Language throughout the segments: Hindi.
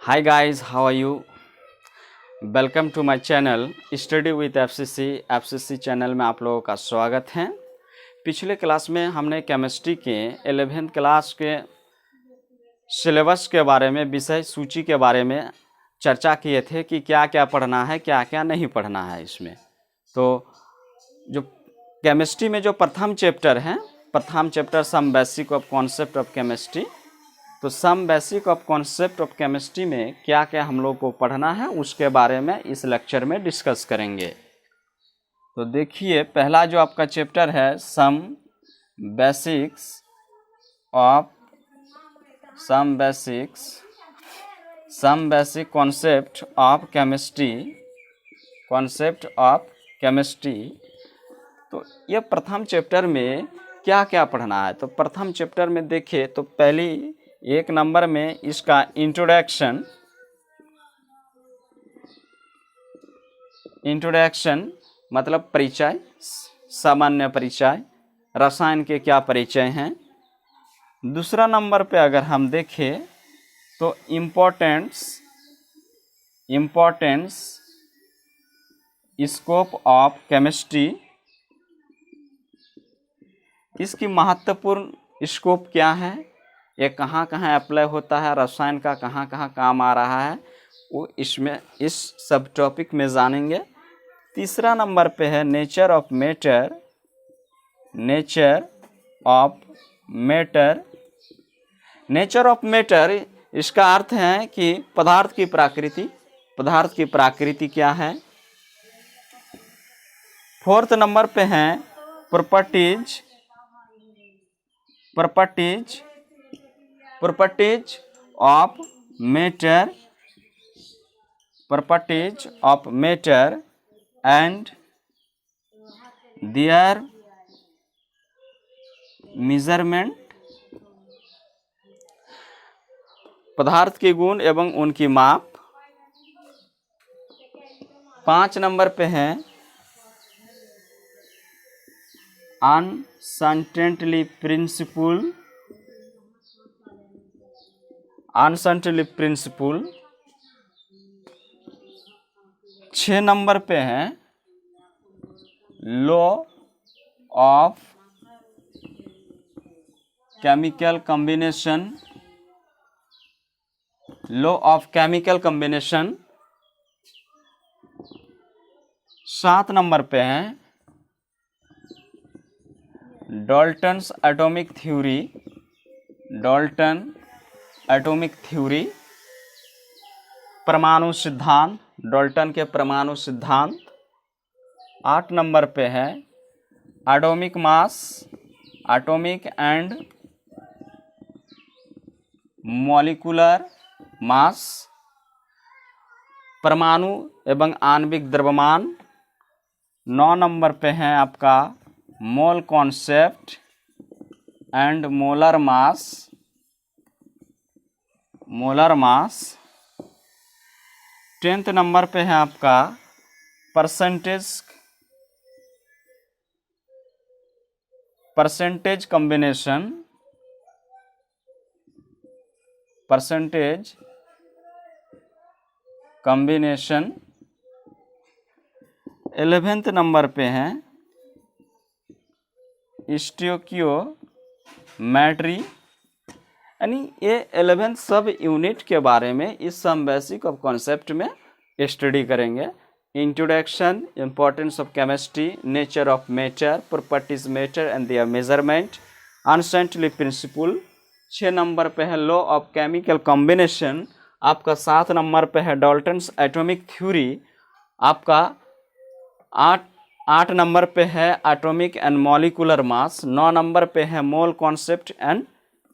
Hi guys, how are you? Welcome to my channel study with FCC channel में आप लोगों का स्वागत है। पिछले क्लास में हमने केमिस्ट्री के 11th क्लास के सिलेबस के बारे में, विषय सूची के बारे में चर्चा किए थे कि क्या क्या पढ़ना है, क्या क्या नहीं पढ़ना है इसमें। तो जो केमिस्ट्री में जो प्रथम chapter some basic of concept of chemistry, तो some basic of concept of chemistry में क्या क्या हम लोग को पढ़ना है उसके बारे में इस लेक्चर में डिस्कस करेंगे। तो देखिए, पहला जो आपका चैप्टर है some basic concept of chemistry. तो ये प्रथम चैप्टर में क्या क्या पढ़ना है। तो प्रथम चैप्टर में देखिए, तो पहली 1 नंबर में इसका इंट्रोडक्शन मतलब परिचय, सामान्य परिचय, रसायन के क्या परिचय हैं। दूसरा नंबर पे अगर हम देखें तो इम्पोर्टेंस स्कोप ऑफ केमिस्ट्री, इसकी महत्वपूर्ण स्कोप क्या है, ये कहाँ कहाँ अप्लाई होता है, रसायन का कहाँ कहाँ काम आ रहा है, वो इसमें इस सब टॉपिक में जानेंगे। तीसरा नंबर पे है नेचर ऑफ मैटर। इसका अर्थ है कि पदार्थ की प्रकृति क्या है। फोर्थ नंबर पे है properties of matter and there measurement, पदार्थ के गुण एवं उनकी माप। 5 नंबर पे है अनसर्टेनिटी प्रिंसिपल। 6 नंबर पे है law of chemical combination. 7 number पे है डाल्टन एटॉमिक थ्योरी, परमाणु सिद्धांत, डाल्टन के परमाणु सिद्धांत। 8 नंबर पे है एटॉमिक एंड मॉलिक्यूलर मास, परमाणु एवं आणविक द्रव्यमान। 9 नंबर पे है आपका mole concept and molar mass. 10th number पे है आपका परसेंटेज कॉम्बिनेशन। 11th नंबर पे है स्टोइकियोमेट्री। यानी ये 11th सब यूनिट के बारे में इस सम बेसिक ऑफ कॉन्सेप्ट में स्टडी करेंगे। Introduction, importance of chemistry, nature of matter, properties matter and there measurement, uncertainty principle. 6 number पे है लॉ ऑफ केमिकल कॉम्बिनेशन। आपका 7 नंबर पे है डाल्टन्स एटॉमिक थ्योरी। आपका 8 नंबर पे है atomic and molecular mass. 9 number पे है mole concept and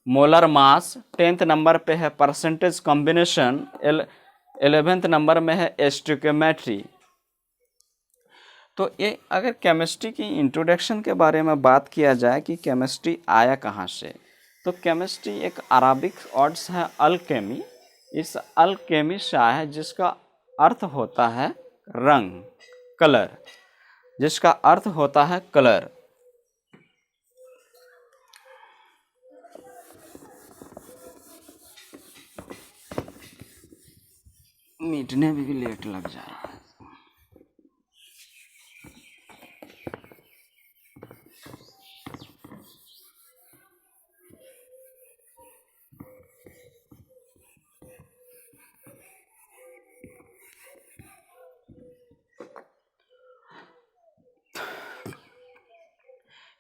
molar mass. 10th number पे है परसेंटेज कॉम्बिनेशन। 11th नंबर में है स्टोइकियोमेट्री। तो ये अगर केमिस्ट्री की इंट्रोडक्शन के बारे में बात किया जाए कि केमिस्ट्री आया कहाँ से, तो केमिस्ट्री एक अराबिक वर्ड्स है अल्केमी। इस अल्केमी से आया है जिसका अर्थ होता है रंग, कलर, मीटने में भी लेट लग जा रहा है।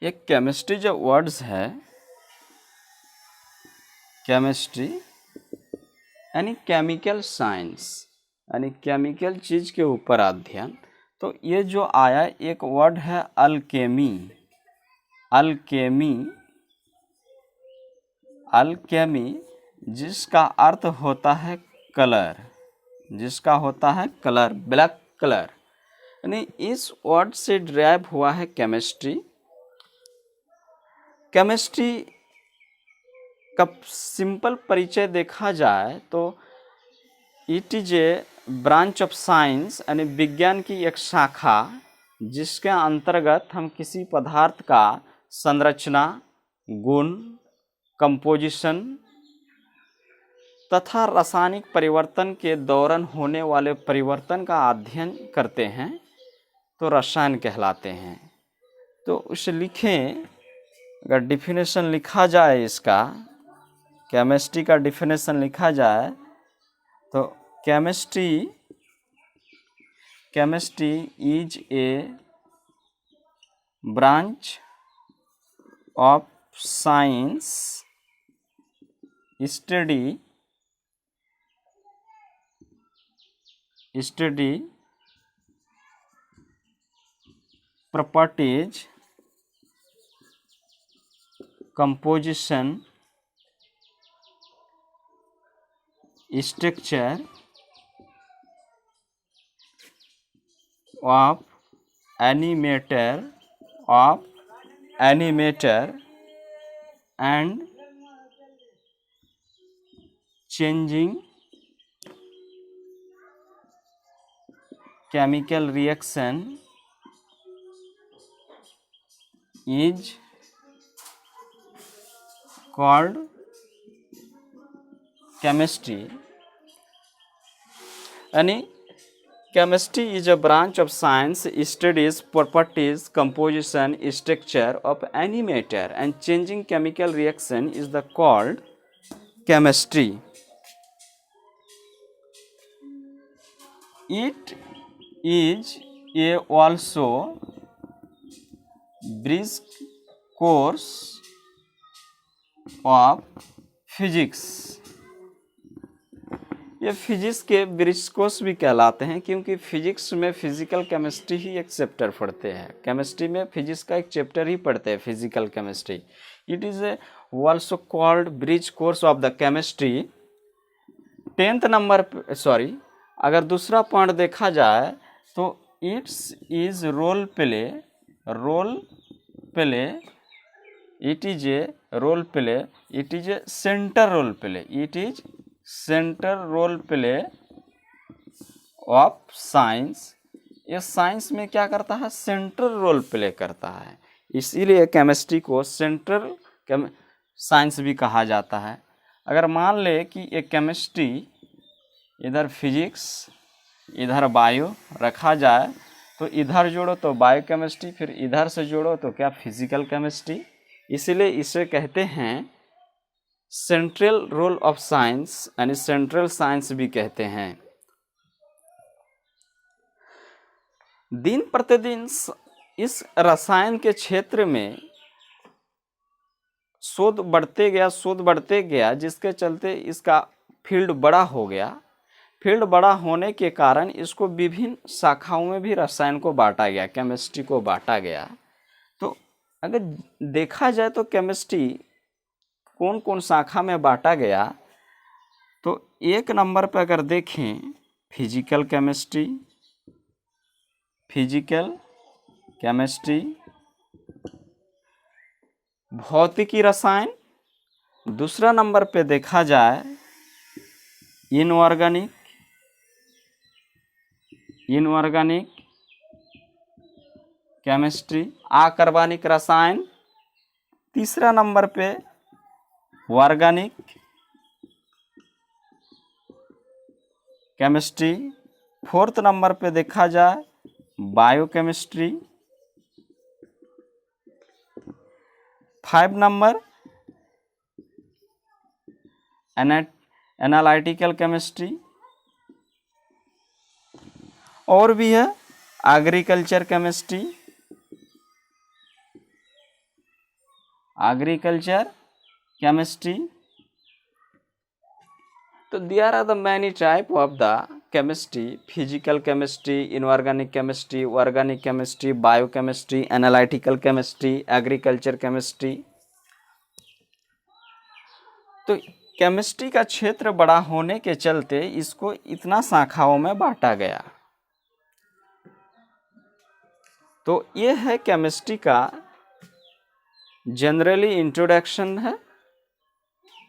ये केमिस्ट्री जो वर्ड्स है, केमिस्ट्री यानी केमिकल साइंस, यानी केमिकल चीज़ के ऊपर अध्ययन। तो ये जो आया एक वर्ड है अल्केमी। अल्केमी, अल्केमी जिसका अर्थ होता है कलर, जिसका होता है कलर, ब्लैक कलर, यानी इस वर्ड से डिराइव हुआ है केमिस्ट्री। केमिस्ट्री का सिंपल परिचय देखा जाए तो it is A branch of science, यानी विज्ञान की एक शाखा जिसके अंतर्गत हम किसी पदार्थ का संरचना, गुण, कंपोजिशन तथा रासायनिक परिवर्तन के दौरान होने वाले परिवर्तन का अध्ययन करते हैं, तो रसायन कहलाते हैं। तो उसे लिखें, अगर डिफिनेशन लिखा जाए इसका, केमिस्ट्री का डिफिनेशन लिखा जाए तो chemistry is a branch of science study properties, composition, structure of any matter and changing chemical reaction is called chemistry। यानी chemistry is a branch of science studies properties, composition, structure of any matter and changing chemical reaction is the called chemistry। It is a also brisk course of physics। ये फिजिक्स के ब्रिज कोर्स भी कहलाते हैं, क्योंकि फिजिक्स में फिजिकल केमिस्ट्री ही एक चैप्टर पढ़ते हैं। केमिस्ट्री में फिजिक्स का एक चैप्टर ही पढ़ते हैं, physical chemistry. It is a also called bridge course of the chemistry. 10th number, sorry, अगर दूसरा पॉइंट देखा जाए तो it's is role play, it is a role play, it is a center role play, it is center role play of science. ये साइंस में क्या करता है? सेंट्रल रोल प्ले करता है, इसीलिए केमिस्ट्री को सेंट्रल साइंस भी कहा जाता है। अगर मान ले कि एक केमिस्ट्री, इधर फिजिक्स इधर बायो रखा जाए, तो इधर जोड़ो तो बायो केमिस्ट्री, फिर इधर से जोड़ो तो क्या? Physical chemistry. इसीलिए इसे कहते हैं सेंट्रल रोल ऑफ साइंस, यानी सेंट्रल साइंस भी कहते हैं। दिन प्रतिदिन इस रसायन के क्षेत्र में शोध बढ़ते गया, जिसके चलते इसका फील्ड बड़ा हो गया। फील्ड बड़ा होने के कारण इसको विभिन्न शाखाओं में भी रसायन को बांटा गया, केमिस्ट्री को बांटा गया। तो अगर देखा जाए तो केमिस्ट्री कौन कौन शाखा में बांटा गया, तो 1 नंबर पर अगर देखें फिजिकल केमिस्ट्री, भौतिकी रसायन। दूसरा नंबर पे देखा जाए इनऑर्गेनिक केमिस्ट्री, अकार्बनिक रसायन। तीसरा नंबर पे ऑर्गेनिक केमिस्ट्री। 4th नंबर पे देखा जाए बायोकेमिस्ट्री। 5 number analytical chemistry. और भी है एग्रीकल्चर केमिस्ट्री, एग्रीकल्चर केमिस्ट्री। तो there are the many type of the chemistry, physical chemistry, inorganic chemistry, organic chemistry, biochemistry, analytical chemistry, agriculture chemistry. तो केमिस्ट्री का क्षेत्र बड़ा होने के चलते इसको इतना शाखाओं में बांटा गया। तो ये है केमिस्ट्री का जनरली इंट्रोडक्शन है।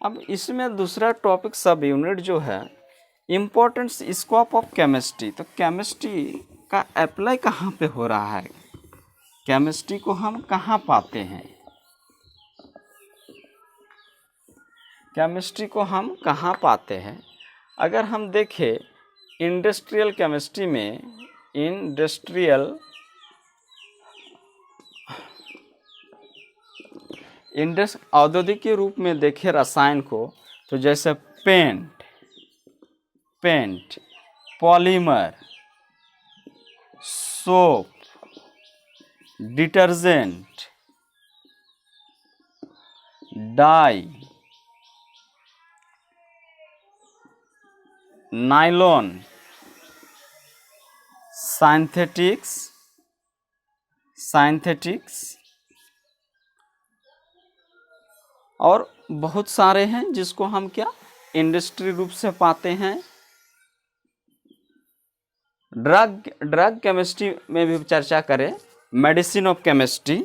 अब इसमें दूसरा टॉपिक सब यूनिट जो है इम्पोर्टेंस स्कोप ऑफ केमिस्ट्री। तो केमिस्ट्री का अप्लाई कहाँ पे हो रहा है, केमिस्ट्री को हम कहाँ पाते हैं, केमिस्ट्री को हम कहाँ पाते हैं। अगर हम देखें इंडस्ट्रियल केमिस्ट्री में, औद्योगिक के रूप में देखें रसायन को, तो जैसे paint, polymer, soap, detergent, dye, nylon, synthetics और बहुत सारे हैं जिसको हम क्या इंडस्ट्री रूप से पाते हैं। ड्रग केमिस्ट्री में भी चर्चा करें, मेडिसिन ऑफ केमिस्ट्री,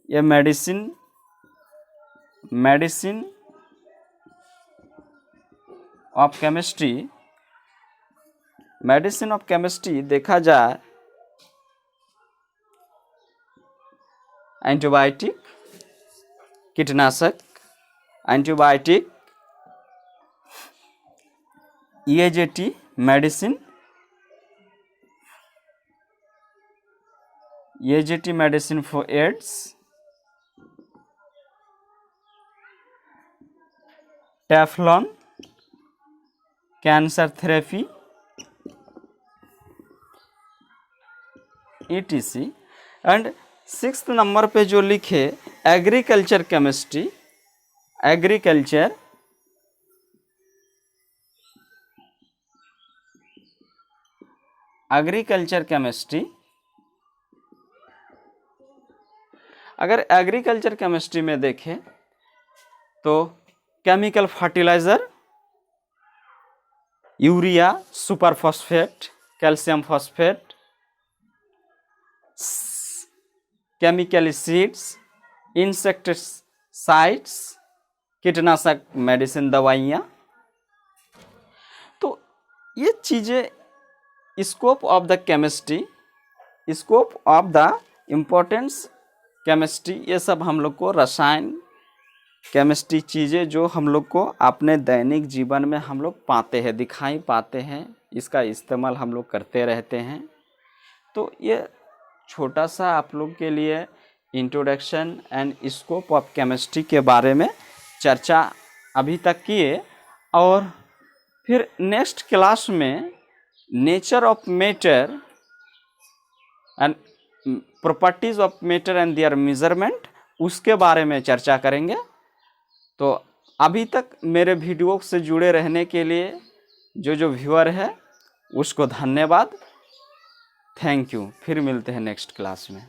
ये मेडिसिन ऑफ केमिस्ट्री देखा जाए एंटीबायोटिक, कीटनाशक, antibiotic, EAJT medicine, EAJT medicine for AIDS, Teflon cancer therapy, ETC। And 6th number पे जो लिखे एग्रीकल्चर केमिस्ट्री, एग्रीकल्चर केमिस्ट्री। अगर एग्रीकल्चर केमिस्ट्री में देखें तो chemical fertiliser, urea, super phosphate, calcium phosphate, chemical seeds, insecticides, कीटनाशक, मेडिसिन, दवाइयाँ। तो ये चीज़ें scope of the chemistry, scope of the importance chemistry, ये सब हम लोग को रसायन केमिस्ट्री चीज़ें जो हम लोग को अपने दैनिक जीवन में हम लोग पाते हैं, दिखाई पाते हैं, इसका इस्तेमाल हम लोग करते रहते हैं। तो ये छोटा सा आप लोग के लिए introduction and scope of chemistry के बारे में चर्चा अभी तक किए। और फिर नेक्स्ट क्लास में nature of matter and properties of matter and there measurement, उसके बारे में चर्चा करेंगे। तो अभी तक मेरे वीडियो से जुड़े रहने के लिए जो व्यूअर है उसको धन्यवाद, थैंक यू। फिर मिलते हैं नेक्स्ट क्लास में।